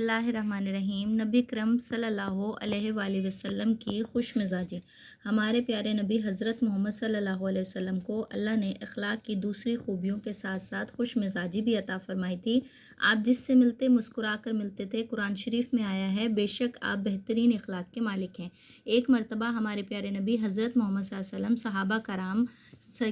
बिस्मिल्लाहिर्रहमानिर्रहीम। नबी करम सल्लल्लाहु अलैहि वसल्लम की खुश मिजाजी। हमारे प्यारे नबी हज़रत मोहम्मद सल्लल्लाहु अलैहि वसल्लम को अल्लाह ने अखलाक की दूसरी खूबियों के साथ साथ खुश मिजाजी भी अता फरमाई थी। आप जिससे मिलते मुस्कुरा कर मिलते थे। कुरान शरीफ में आया है, बेशक आप बेहतरीन अखलाक के मालिक हैं। एक मरतबा हमारे प्यारे नबी हज़रत मोहम्मद सल्लल्लाहु अलैहि वसल्लम सहाबा कराम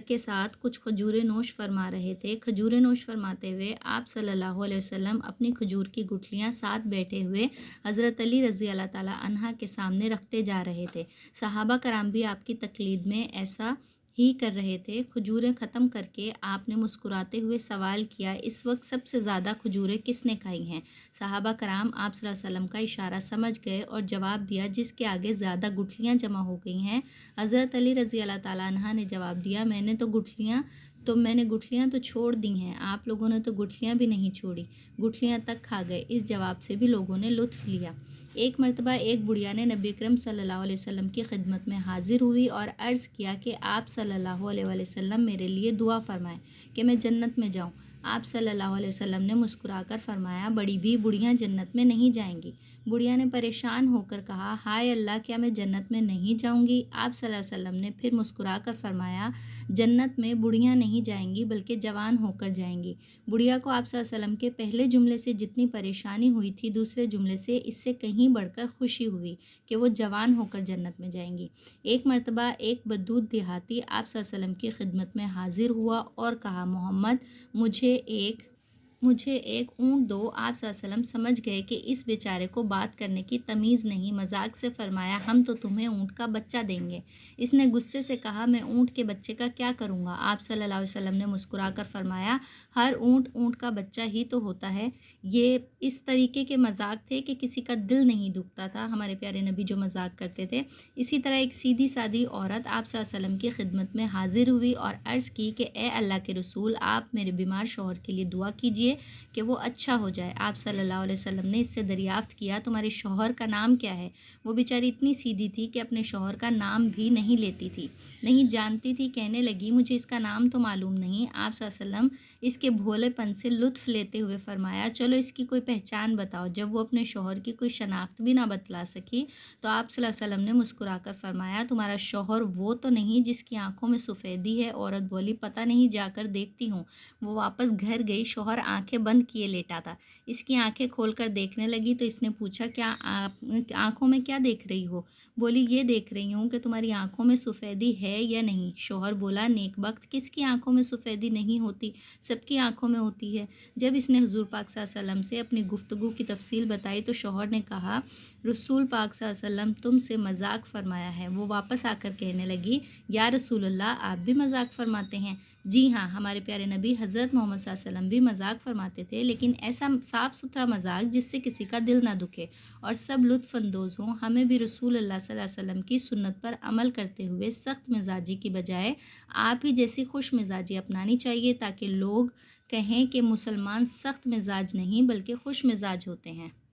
के साथ कुछ खजूरें नोश फरमा रहे थे। खजूरें नोश फरमाते हुए आप सल्लल्लाहु अलैहि वसल्लम अपनी खजूर की गुठलियाँ साथ बैठे हुए हज़रत अली रज़ी अल्लाह ताला अन्हा के सामने रखते जा रहे थे। सहाबा कराम भी आपकी तकलीद में ऐसा ही कर रहे थे। खजूरें ख़त्म करके आपने मुस्कुराते हुए सवाल किया, इस वक्त सबसे ज़्यादा खजूरें किसने खाई हैं? सहाबा कराम आप सल्लल्लाहु अलैहि वसल्लम का इशारा समझ गए और जवाब दिया, जिसके आगे ज़्यादा गुठलियाँ जमा हो गई हैं। हज़रत अली रज़ी अल्लाह ताला अन्हा ने जवाब दिया, मैंने गुठलियाँ तो छोड़ दी हैं, आप लोगों ने तो गुठलियाँ भी नहीं छोड़ी, गुठलियाँ तक खा गए। इस जवाब से भी लोगों ने लुत्फ़ लिया। एक मरतबा एक बुढ़िया ने नबी अकरम सल्लल्लाहु अलैहि वसल्लम की खिदमत में हाजिर हुई और अर्ज़ किया कि आप सल्लल्लाहु अलैहि वसल्लम मेरे लिए दुआ फरमाएं कि मैं जन्नत में जाऊं। आप सल्लल्लाहु अलैहि वसल्लम ने मुस्कुराकर फरमाया, बड़ी भी बुढ़ियाँ जन्नत में नहीं जाएंगी। बुढ़िया ने परेशान होकर कहा, हाय अल्लाह, क्या मैं जन्नत में नहीं जाऊंगी? आप सल्लल्लाहु अलैहि वसल्लम ने फिर मुस्कुराकर फरमाया, जन्नत में बुढ़ियाँ नहीं जाएंगी बल्कि जवान होकर जाएंगी। बुढ़िया को आप सल्लल्लाहु अलैहि वसल्लम के पहले जुमले से जितनी परेशानी हुई थी, दूसरे जुमले से इससे कहीं बढ़कर खुशी हुई कि वो जवान होकर जन्नत में जाएंगी। एक मरतबा एक बदूद देहाती आप सल्लल्लाहु अलैहि वसल्लम की खिदमत में हाजिर हुआ और कहा, मोहम्मद, मुझे एक ऊँट दो। आप सल्लल्लाहु अलैहि वसल्लम समझ गए कि इस बेचारे को बात करने की तमीज़ नहीं। मजाक से फरमाया, हम तो तुम्हें ऊँट का बच्चा देंगे। इसने गुस्से से कहा, मैं ऊँट के बच्चे का क्या करूँगा? आप सल्लल्लाहु अलैहि वसल्लम ने मुस्कुराकर फरमाया, हर ऊँट का बच्चा ही तो होता है। ये इस तरीके के मजाक थे कि किसी का दिल नहीं दुखता था, हमारे प्यारे नबी जो मजाक करते थे। इसी तरह एक सीधी सादी औरत आप सल्लल्लाहु अलैहि वसल्लम की खिदमत में हाजिर हुई और अर्ज़ की कि ए अल्लाह के रसूल, आप मेरे बीमार शौहर के लिए दुआ कीजिए कि वो अच्छा हो जाए। आप सल्लल्लाहु अलैहि वसल्लम ने इससे दरियाफ़्त किया, तुम्हारे शौहर का नाम क्या है? वो बेचारी इतनी सीधी थी कि अपने शौहर का नाम भी नहीं लेती थी, नहीं जानती थी। कहने लगी, मुझे इसका नाम तो मालूम नहीं। आप सल्लल्लाहु अलैहि वसल्लम इसके भोलेपन से लुत्फ़ लेते हुए फरमाया, चलो इसकी कोई पहचान बताओ। जब वो अपने शौहर की कोई शनाख्त भी ना बतला सकी तो आप सल्लल्लाहु अलैहि वसल्लम ने मुस्कुराकर फरमाया, तुम्हारा शौहर वो तो नहीं जिसकी आंखों में सफ़ेदी है? औरत बोली, पता नहीं, जाकर देखती हूँ। वो वापस घर गई। शौहर आंखें बंद किए लेटा था। इसकी आंखें खोलकर देखने लगी तो इसने पूछा, क्या आप आंखों में क्या देख रही हो? बोली, ये देख रही हूँ कि तुम्हारी आंखों में सफ़ेदी है या नहीं। शौहर बोला, नेकबख्त, किसकी आंखों में सफ़ेदी नहीं होती? सबकी आंखों में होती है। जब इसने हुज़ूर पाक सल्लल्लाहु अलैहि वसल्लम से अपनी गुफ्तगू की तफसील बताई तो शौहर ने कहा, रसूल पाक सल्लल्लाहु अलैहि वसल्लम तुमसे मजाक फरमाया है। वो वापस आकर कहने लगी, या रसूलल्लाह, आप भी मजाक फरमाते हैं? जी हाँ, हमारे प्यारे नबी हज़रत मोहम्मद सल्लल्लाहु अलैहि वसल्लम भी मजाक फरमाते थे, लेकिन ऐसा साफ़ सुथरा मजाक जिससे किसी का दिल ना दुखे और सब लुत्फ़अंदोज़ हों। हमें भी रसूलुल्लाह सल्लल्लाहु अलैहि वसल्लम की सुन्नत पर अमल करते हुए सख्त मिजाजी की बजाय आप ही जैसी खुश मिजाजी अपनानी चाहिए, ताकि लोग कहें कि मुसलमान सख्त मिजाज नहीं बल्कि खुश मिजाज होते हैं।